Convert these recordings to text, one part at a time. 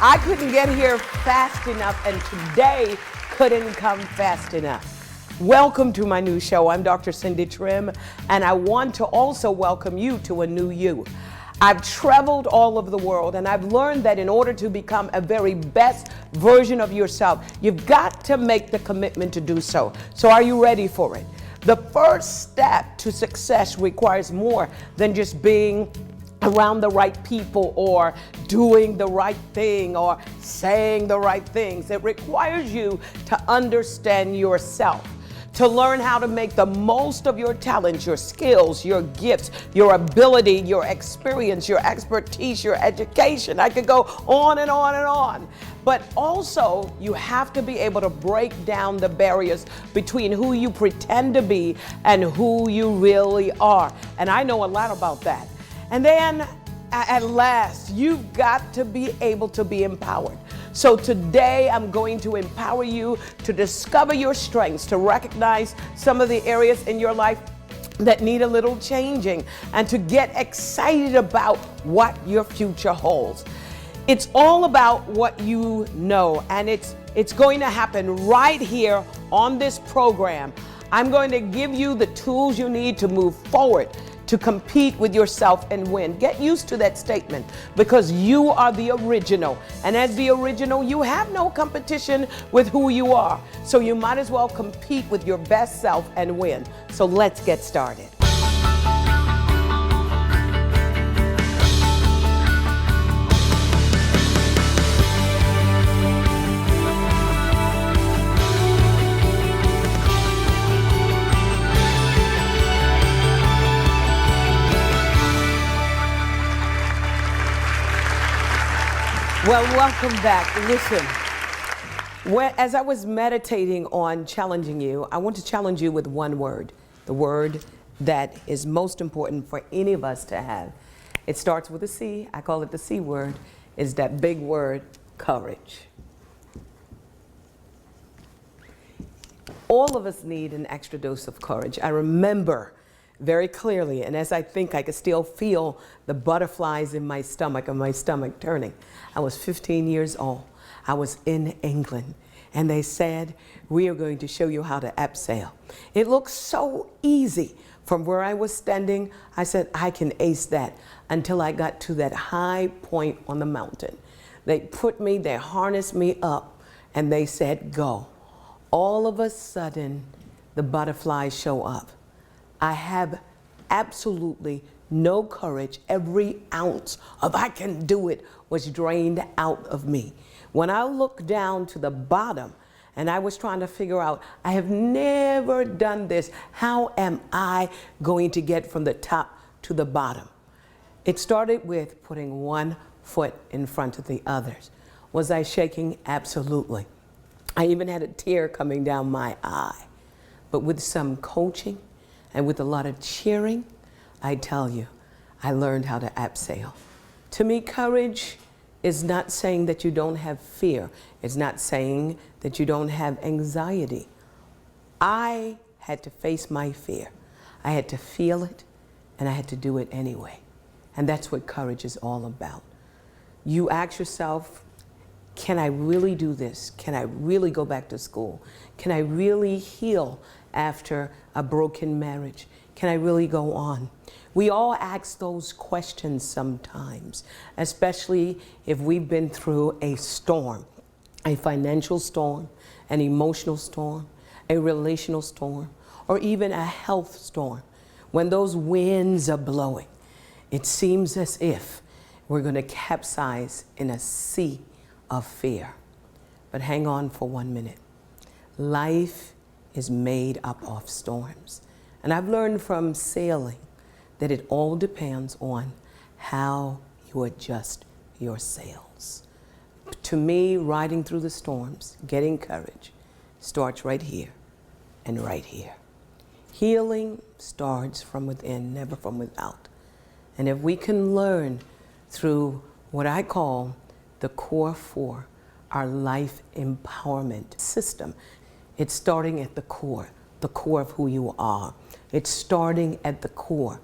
I couldn't get here fast enough, and today couldn't come fast enough. Welcome to my new show. I'm Dr. Cindy Trimm, and I want to also welcome you to a new you. I've traveled all over the world, and I've learned that in order to become a very best version of yourself, you've got to make the commitment to do so. So are you ready for it? The first step to success requires more than just being around the right people or doing the right thing or saying the right things. It requires you to understand yourself, to learn how to make the most of your talents, your skills, your gifts, your ability, your experience, your expertise, your education. I could go on and on and on. But also, you have to be able to break down the barriers between who you pretend to be and who you really are. And I know a lot about that. And then, at last, you've got to be able to be empowered. So today, I'm going to empower you to discover your strengths, to recognize some of the areas in your life that need a little changing, and to get excited about what your future holds. It's all about what you know, and it's going to happen right here on this program. I'm going to give you the tools you need to move forward, to compete with yourself and win. Get used to that statement, because you are the original. And as the original, you have no competition with who you are. So you might as well compete with your best self and win. So let's get started. Well, welcome back. Listen, as I was meditating on challenging you, I want to challenge you with one word, the word that is most important for any of us to have. It starts with a C. I call it the C word. Is that big word, courage. All of us need an extra dose of courage. I remember very clearly, and as I think, I could still feel the butterflies in my stomach and my stomach turning. I was 15 years old. I was in England, and they said, we are going to show you how to abseil. It looked so easy. From where I was standing, I said, I can ace that, until I got to that high point on the mountain. They harnessed me up, and they said, go. All of a sudden, the butterflies show up. I have absolutely no courage. Every ounce of I can do it was drained out of me. When I looked down to the bottom and I was trying to figure out, I have never done this. How am I going to get from the top to the bottom? It started with putting one foot in front of the others. Was I shaking? Absolutely. I even had a tear coming down my eye. But with some coaching and with a lot of cheering, I tell you, I learned how to abseil. To me, courage is not saying that you don't have fear. It's not saying that you don't have anxiety. I had to face my fear. I had to feel it, and I had to do it anyway. And that's what courage is all about. You ask yourself, can I really do this? Can I really go back to school? Can I really heal after a broken marriage? Can I really go on? We all ask those questions sometimes, especially if we've been through a storm, a financial storm, an emotional storm, a relational storm, or even a health storm. When those winds are blowing, it seems as if we're going to capsize in a sea of fear. But hang on for 1 minute. Life is made up of storms. And I've learned from sailing that it all depends on how you adjust your sails. To me, riding through the storms, getting courage, starts right here and right here. Healing starts from within, never from without. And if we can learn through what I call the core four, our life empowerment system, it's starting at the core of who you are. It's starting at the core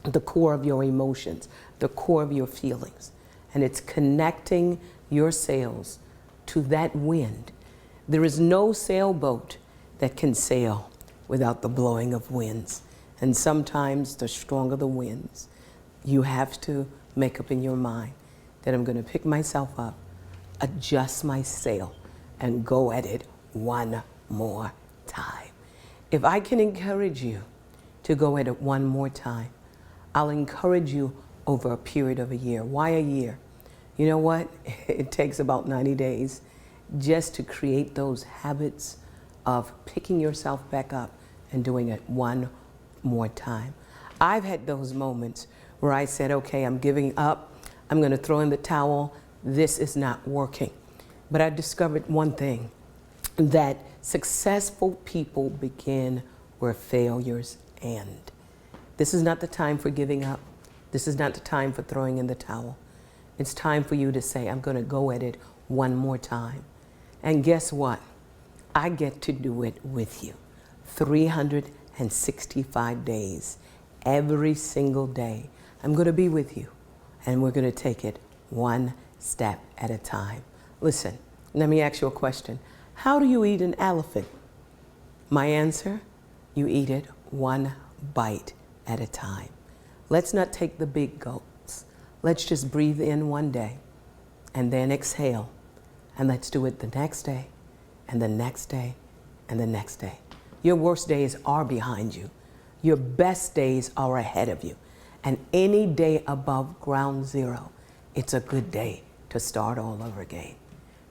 of your emotions, the core of your feelings. And it's connecting your sails to that wind. There is no sailboat that can sail without the blowing of winds. And sometimes the stronger the winds, you have to make up in your mind that I'm going to pick myself up, adjust my sail, and go at it one more time. If I can encourage you to go at it one more time, I'll encourage you over a period of a year. Why a year? You know what? It takes about 90 days just to create those habits of picking yourself back up and doing it one more time. I've had those moments where I said, okay, I'm giving up. I'm going to throw in the towel. This is not working. But I discovered one thing, that successful people begin where failures end. This is not the time for giving up. This is not the time for throwing in the towel. It's time for you to say, I'm going to go at it one more time. And guess what? I get to do it with you. 365 days, every single day. I'm going to be with you, and we're going to take it one step at a time. Listen, let me ask you a question. How do you eat an elephant? My answer, you eat it one bite at a time. Let's not take the big gulps. Let's just breathe in one day and then exhale. And let's do it the next day and the next day and the next day. Your worst days are behind you. Your best days are ahead of you. And any day above ground zero, it's a good day to start all over again.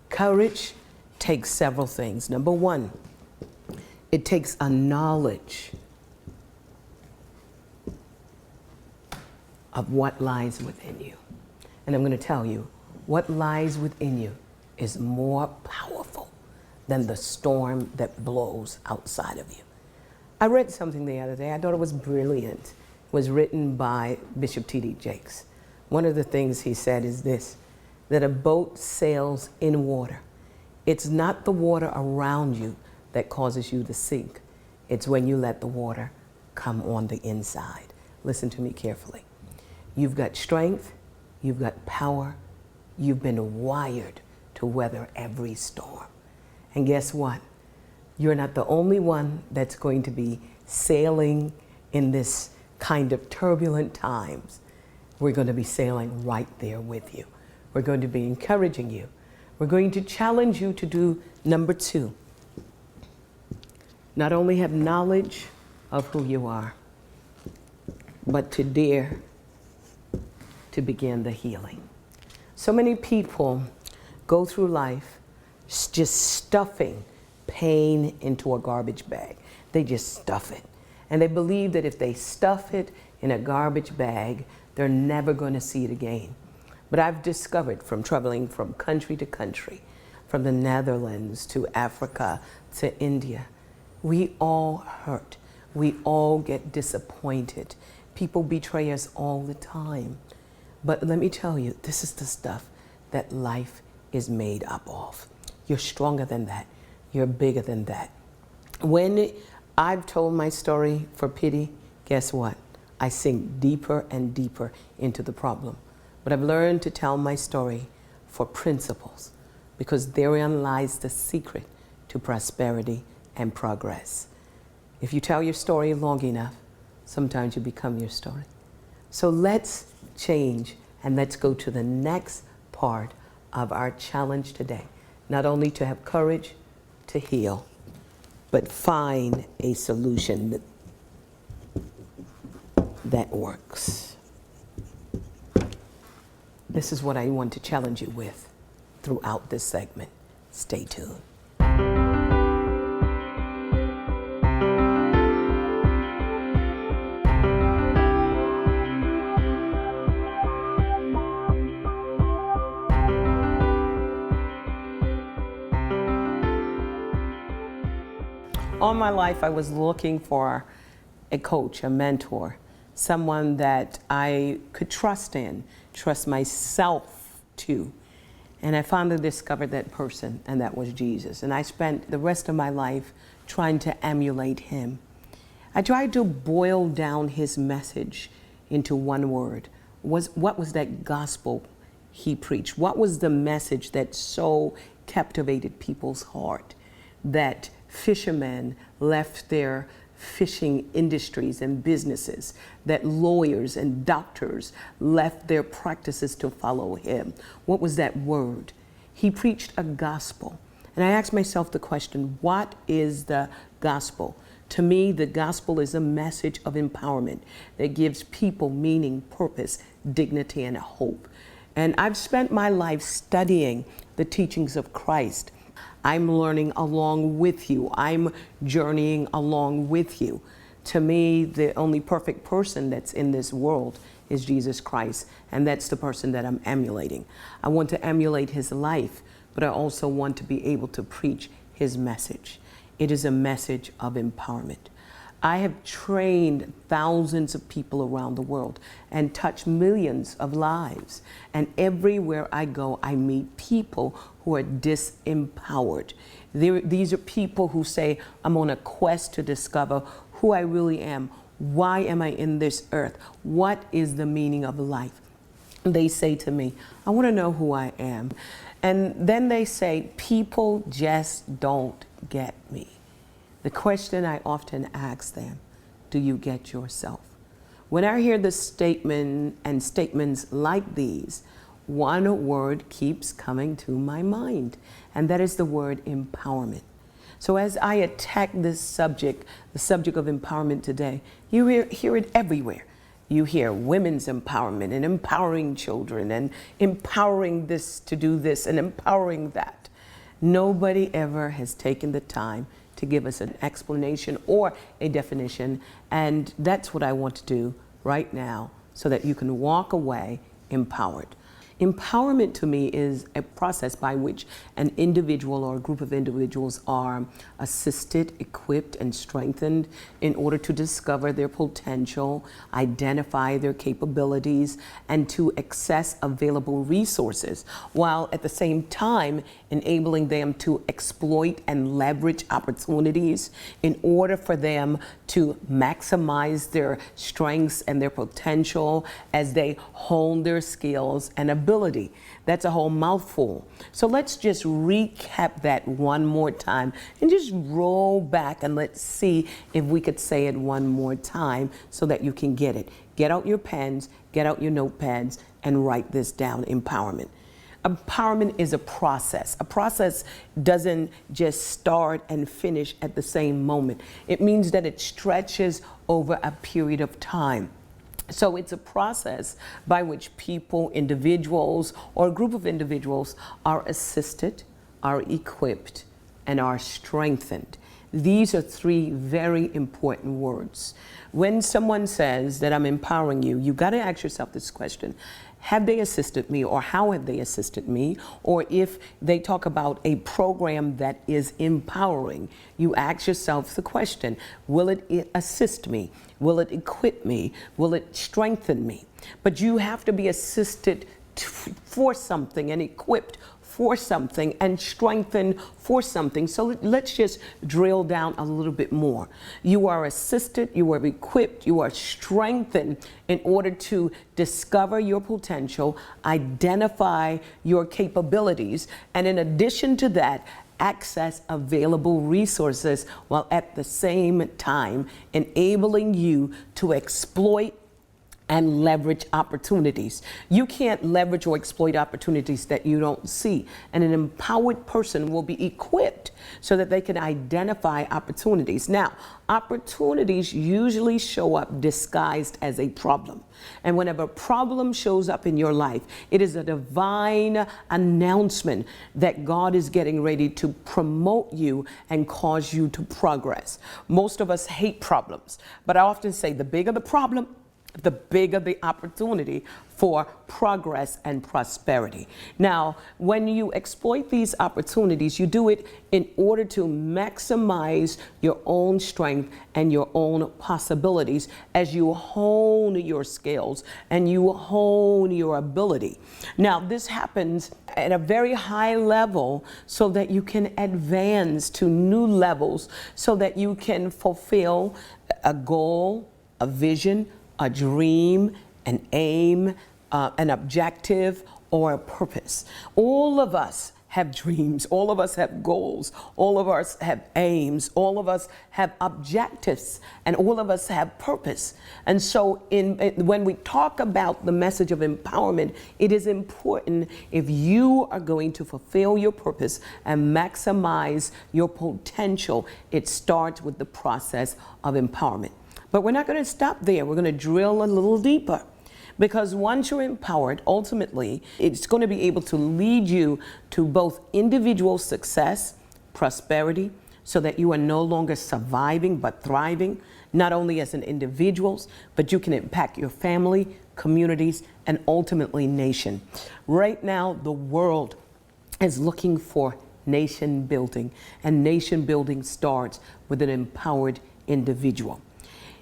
Courage takes several things. Number one, it takes a knowledge of what lies within you. And I'm going to tell you, what lies within you is more powerful than the storm that blows outside of you. I read something the other day. I thought it was brilliant. It was written by Bishop T.D. Jakes. One of the things he said is this, that a boat sails in water. It's not the water around you that causes you to sink. It's when you let the water come on the inside. Listen to me carefully. You've got strength, you've got power, you've been wired to weather every storm. And guess what? You're not the only one that's going to be sailing in this kind of turbulent times. We're going to be sailing right there with you. We're going to be encouraging you. We're going to challenge you to do number two. Not only have knowledge of who you are, but to dare to begin the healing. So many people go through life just stuffing pain into a garbage bag. They just stuff it. And they believe that if they stuff it in a garbage bag, they're never going to see it again. But I've discovered from traveling from country to country, from the Netherlands to Africa to India, we all hurt. We all get disappointed. People betray us all the time. But let me tell you, this is the stuff that life is made up of. You're stronger than that. You're bigger than that. When I've told my story for pity, guess what? I sink deeper and deeper into the problem. But I've learned to tell my story for principles, because therein lies the secret to prosperity and progress. If you tell your story long enough, sometimes you become your story. So let's change and let's go to the next part of our challenge today. Not only to have courage to heal, but find a solution that works. This is what I want to challenge you with throughout this segment. Stay tuned. All my life, I was looking for a coach, a mentor, someone that I could trust in, trust myself to. And I finally discovered that person, and that was Jesus. And I spent the rest of my life trying to emulate him. I tried to boil down his message into one word. What was that gospel he preached? What was the message that so captivated people's heart that fishermen left their fishing industries and businesses, that lawyers and doctors left their practices to follow him? What was that word? He preached a gospel. And I asked myself the question, what is the gospel? To me, the gospel is a message of empowerment that gives people meaning, purpose, dignity, and hope. And I've spent my life studying the teachings of Christ. I'm learning along with you. I'm journeying along with you. To me, the only perfect person that's in this world is Jesus Christ, and that's the person that I'm emulating. I want to emulate his life, but I also want to be able to preach his message. It is a message of empowerment. I have trained thousands of people around the world and touched millions of lives. And everywhere I go, I meet people who are disempowered. These are people who say, I'm on a quest to discover who I really am. Why am I in this earth? What is the meaning of life? They say to me, I want to know who I am. And then they say, people just don't get me. The question I often ask them, do you get yourself? When I hear the statement and statements like these, one word keeps coming to my mind, and that is the word empowerment. So as I attack this subject, the subject of empowerment today, you hear it everywhere. You hear women's empowerment and empowering children and empowering this to do this and empowering that. Nobody ever has taken the time to give us an explanation or a definition, and that's what I want to do right now so that you can walk away empowered. Empowerment to me is a process by which an individual or a group of individuals are assisted, equipped, and strengthened in order to discover their potential, identify their capabilities, and to access available resources, while at the same time enabling them to exploit and leverage opportunities in order for them to maximize their strengths and their potential as they hone their skills and ability. That's a whole mouthful. So let's just recap that one more time and just roll back and let's see if we could say it one more time so that you can get it. Get out your pens, get out your notepads, and write this down, empowerment. Empowerment is a process. A process doesn't just start and finish at the same moment. It means that it stretches over a period of time. So it's a process by which people, individuals, or a group of individuals are assisted, are equipped, and are strengthened. These are three very important words. When someone says that I'm empowering you, you got to ask yourself this question. Have they assisted me, or how have they assisted me? Or if they talk about a program that is empowering, you ask yourself the question, will it assist me? Will it equip me? Will it strengthen me? But you have to be assisted for something and equipped for something and strengthened for something. So let's just drill down a little bit more. You are assisted, you are equipped, you are strengthened in order to discover your potential, identify your capabilities, and in addition to that, access available resources while at the same time enabling you to exploit and leverage opportunities. You can't leverage or exploit opportunities that you don't see. And an empowered person will be equipped so that they can identify opportunities. Now, opportunities usually show up disguised as a problem. And whenever a problem shows up in your life, it is a divine announcement that God is getting ready to promote you and cause you to progress. Most of us hate problems, but I often say the bigger the problem, the bigger the opportunity for progress and prosperity. Now, when you exploit these opportunities, you do it in order to maximize your own strength and your own possibilities as you hone your skills and you hone your ability. Now, this happens at a very high level so that you can advance to new levels, so that you can fulfill a goal, a vision, a dream, an aim, an objective, or a purpose. All of us have dreams, all of us have goals, all of us have aims, all of us have objectives, and all of us have purpose. And so when we talk about the message of empowerment, it is important, if you are going to fulfill your purpose and maximize your potential, it starts with the process of empowerment. But we're not going to stop there. We're going to drill a little deeper. Because once you're empowered, ultimately, it's going to be able to lead you to both individual success, prosperity, so that you are no longer surviving but thriving, not only as an individual, but you can impact your family, communities, and ultimately nation. Right now, the world is looking for nation building, and nation building starts with an empowered individual.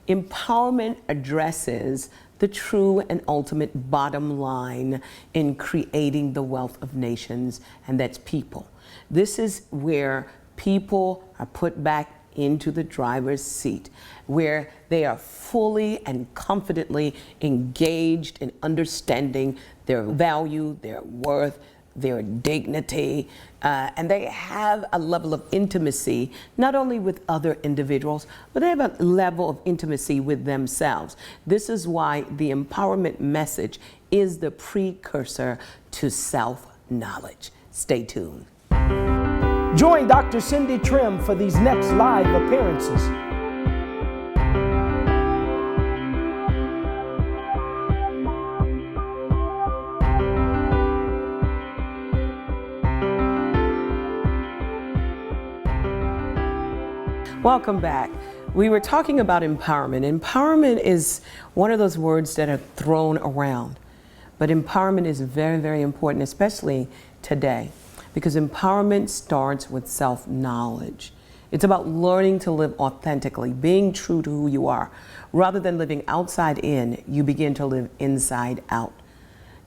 Empowerment addresses the true and ultimate bottom line in creating the wealth of nations, and that's people. This is where people are put back into the driver's seat, where they are fully and confidently engaged in understanding their value, their worth, their dignity, and they have a level of intimacy, not only with other individuals, but they have a level of intimacy with themselves. This is why the empowerment message is the precursor to self-knowledge. Stay tuned. Join Dr. Cindy Trimm for these next live appearances. Welcome back. We were talking about empowerment. Empowerment is one of those words that are thrown around, but empowerment is very, very important, especially today, because empowerment starts with self-knowledge. It's about learning to live authentically, being true to who you are. Rather than living outside in, you begin to live inside out.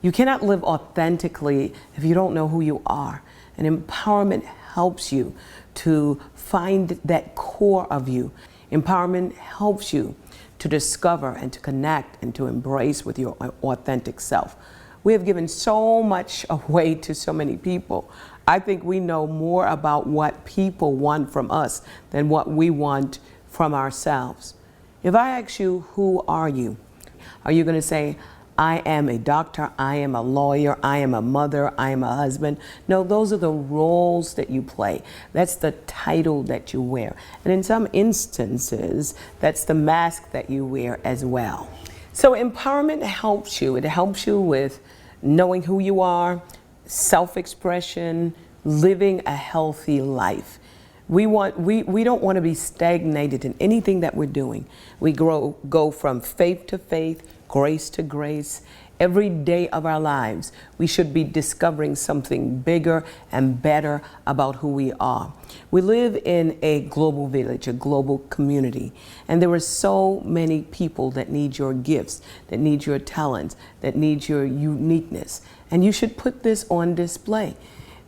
You cannot live authentically if you don't know who you are. And empowerment helps you to find that core of you. Empowerment helps you to discover and to connect and to embrace with your authentic self. We have given so much away to so many people. I think we know more about what people want from us than what we want from ourselves. If I ask you, who are you? Are you going to say, I am a doctor, I am a lawyer, I am a mother, I am a husband? No, those are the roles that you play. That's the title that you wear. And in some instances, that's the mask that you wear as well. So empowerment helps you. It helps you with knowing who you are, self-expression, living a healthy life. We don't want to be stagnated in anything that we're doing. We go from faith to faith, grace to grace. Every day of our lives, we should be discovering something bigger and better about who we are. We live in a global village, a global community, and there are so many people that need your gifts, that need your talents, that need your uniqueness, and you should put this on display.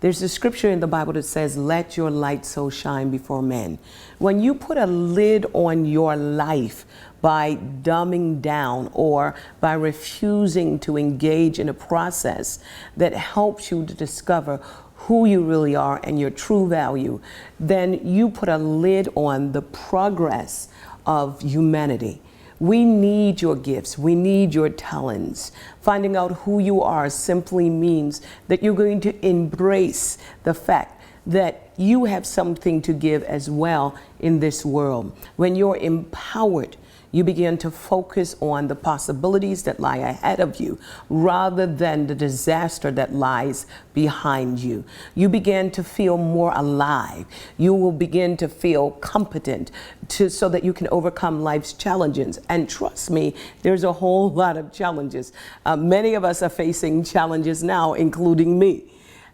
There's a scripture in the Bible that says, let your light so shine before men. When you put a lid on your life by dumbing down or by refusing to engage in a process that helps you to discover who you really are and your true value, then you put a lid on the progress of humanity. We need your gifts. We need your talents. Finding out who you are simply means that you're going to embrace the fact that you have something to give as well in this world. When you're empowered, you begin to focus on the possibilities that lie ahead of you rather than the disaster that lies behind you. You begin to feel more alive. You will begin to feel competent so that you can overcome life's challenges. And trust me, there's a whole lot of challenges. Many of us are facing challenges now, including me.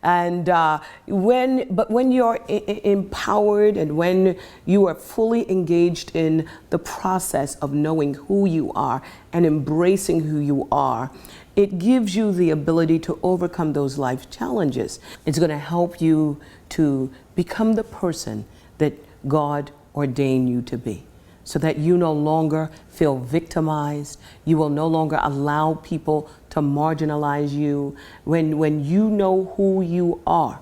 And when you're empowered and when you are fully engaged in the process of knowing who you are and embracing who you are, it gives you the ability to overcome those life challenges. It's going to help you to become the person that God ordained you to be, so that you no longer feel victimized. You will no longer allow people to to marginalize you. When you know who you are,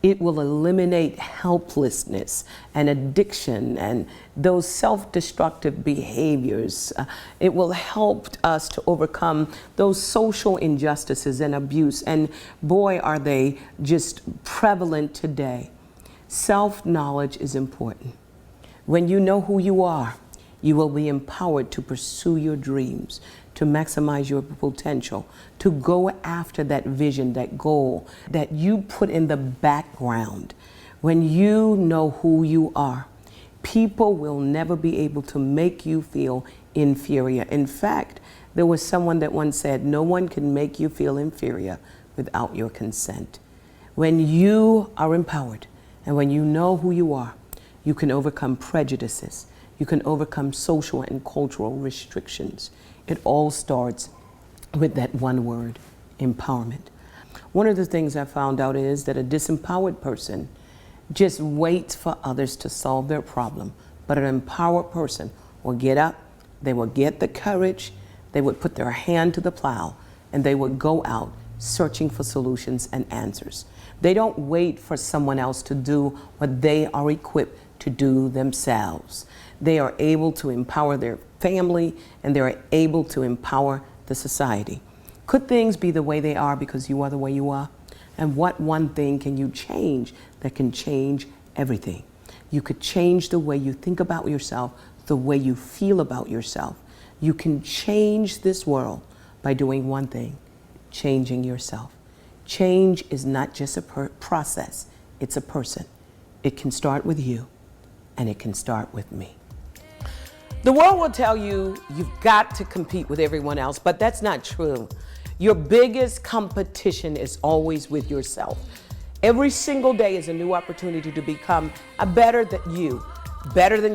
it will eliminate helplessness and addiction and those self-destructive behaviors. It will help us to overcome those social injustices and abuse. And boy, are they just prevalent today. Self-knowledge is important. When you know who you are, you will be empowered to pursue your dreams, to maximize your potential, to go after that vision, that goal that you put in the background. When you know who you are, people will never be able to make you feel inferior. In fact, there was someone that once said, no one can make you feel inferior without your consent. When you are empowered and when you know who you are, you can overcome prejudices. You can overcome social and cultural restrictions. It all starts with that one word, empowerment. One of the things I found out is that a disempowered person just waits for others to solve their problem. But an empowered person will get up, they will get the courage, they would put their hand to the plow, and they would go out searching for solutions and answers. They don't wait for someone else to do what they are equipped to do themselves. They are able to empower their family, and they are able to empower the society. Could things be the way they are because you are the way you are? And what one thing can you change that can change everything? You could change the way you think about yourself, the way you feel about yourself. You can change this world by doing one thing, changing yourself. Change is not just a process, it's a person. It can start with you, and it can start with me. The world will tell you you've got to compete with everyone else, but that's not true. Your biggest competition is always with yourself. Every single day is a new opportunity to become better than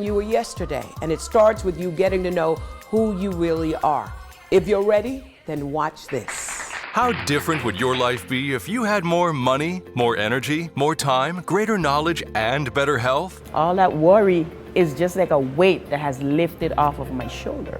you were yesterday. And it starts with you getting to know who you really are. If you're ready, then watch this. How different would your life be if you had more money, more energy, more time, greater knowledge, and better health? All that worry is just like a weight that has lifted off of my shoulder.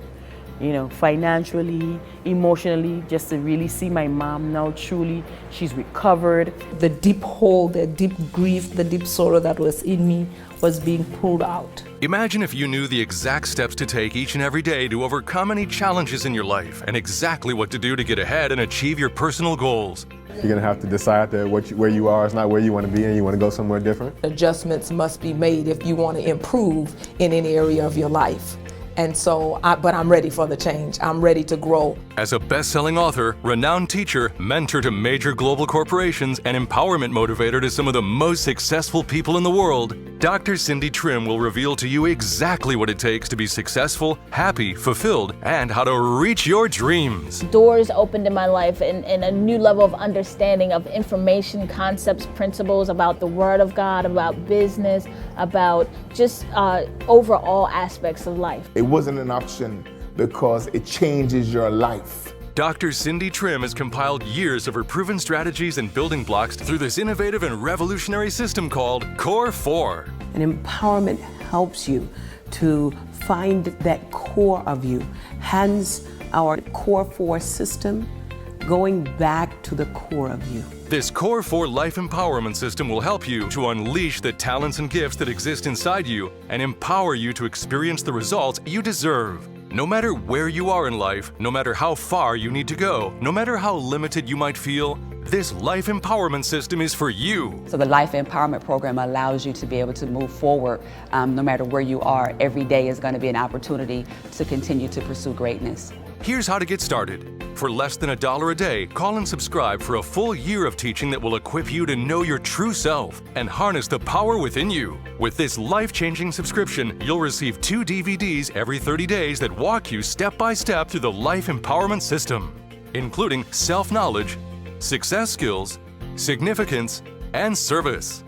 You know, financially, emotionally, just to really see my mom now truly, she's recovered. The deep hole, the deep grief, the deep sorrow that was in me was being pulled out. Imagine if you knew the exact steps to take each and every day to overcome any challenges in your life and exactly what to do to get ahead and achieve your personal goals. You're going to have to decide that where you are is not where you want to be and you want to go somewhere different. Adjustments must be made if you want to improve in any area of your life. And so, but I'm ready for the change. I'm ready to grow. As a best-selling author, renowned teacher, mentor to major global corporations, and empowerment motivator to some of the most successful people in the world, Dr. Cindy Trimm will reveal to you exactly what it takes to be successful, happy, fulfilled, and how to reach your dreams. Doors opened in my life and a new level of understanding of information, concepts, principles about the Word of God, about business, about just overall aspects of life. It wasn't an option because it changes your life. Dr. Cindy Trimm has compiled years of her proven strategies and building blocks through this innovative and revolutionary system called Core 4. And empowerment helps you to find that core of you. Hence our Core 4 system, going back to the core of you. This Core 4 Life Empowerment System will help you to unleash the talents and gifts that exist inside you and empower you to experience the results you deserve. No matter where you are in life, no matter how far you need to go, no matter how limited you might feel, this Life Empowerment System is for you. So the Life Empowerment Program allows you to be able to move forward no matter where you are. Every day is going to be an opportunity to continue to pursue greatness. Here's how to get started. For less than $1 a day, call and subscribe for a full year of teaching that will equip you to know your true self and harness the power within you. With this life-changing subscription, you'll receive 2 DVDs every 30 days that walk you step by step through the Life Empowerment System, including self-knowledge, success skills, significance, and service.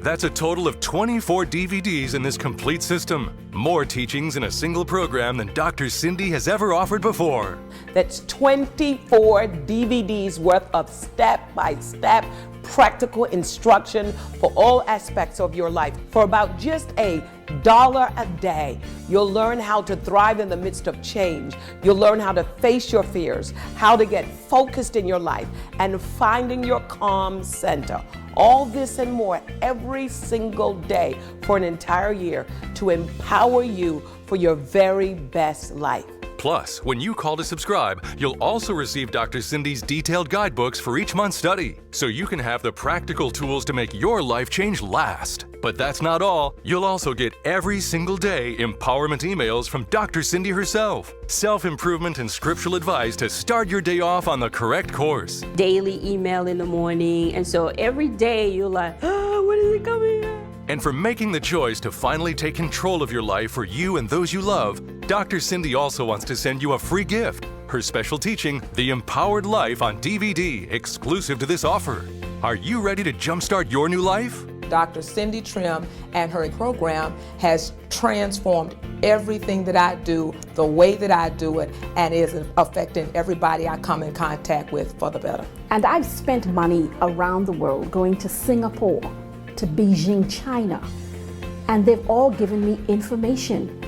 That's a total of 24 DVDs in this complete system. More teachings in a single program than Dr. Cindy has ever offered before. That's 24 DVDs worth of step-by-step practical instruction for all aspects of your life for about just a a day. You'll learn how to thrive in the midst of change. You'll learn how to face your fears, how to get focused in your life, and finding your calm center. All this and more every single day for an entire year to empower you for your very best life. Plus, when you call to subscribe, you'll also receive Dr. Cindy's detailed guidebooks for each month's study, so you can have the practical tools to make your life change last. But that's not all. You'll also get every single day empowerment emails from Dr. Cindy herself, self-improvement and scriptural advice to start your day off on the correct course. Daily email in the morning, and so every day you're like, oh, when is it coming out? And for making the choice to finally take control of your life for you and those you love, Dr. Cindy also wants to send you a free gift, her special teaching, The Empowered Life on DVD, exclusive to this offer. Are you ready to jumpstart your new life? Dr. Cindy Trimm and her program has transformed everything that I do, the way that I do it, and is affecting everybody I come in contact with for the better. And I've spent money around the world, going to Singapore, to Beijing, China, and they've all given me information,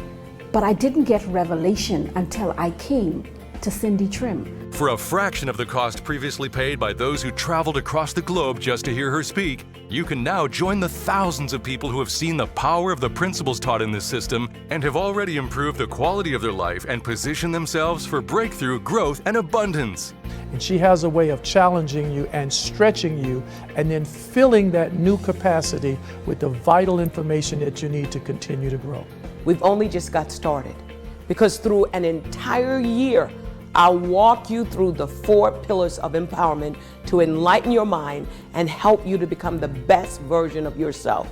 but I didn't get revelation until I came to Cindy Trimm. For a fraction of the cost previously paid by those who traveled across the globe just to hear her speak, you can now join the thousands of people who have seen the power of the principles taught in this system and have already improved the quality of their life and positioned themselves for breakthrough, growth, and abundance. And she has a way of challenging you and stretching you and then filling that new capacity with the vital information that you need to continue to grow. We've only just got started, because through an entire year, I'll walk you through the 4 pillars of empowerment to enlighten your mind and help you to become the best version of yourself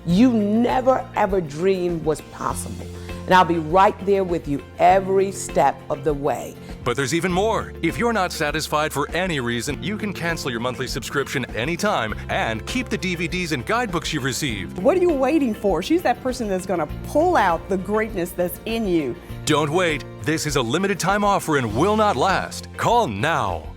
you never ever dreamed was possible. And I'll be right there with you every step of the way. But there's even more. If you're not satisfied for any reason, you can cancel your monthly subscription anytime and keep the DVDs and guidebooks you've received. What are you waiting for? She's that person that's going to pull out the greatness that's in you. Don't wait. This is a limited time offer and will not last. Call now.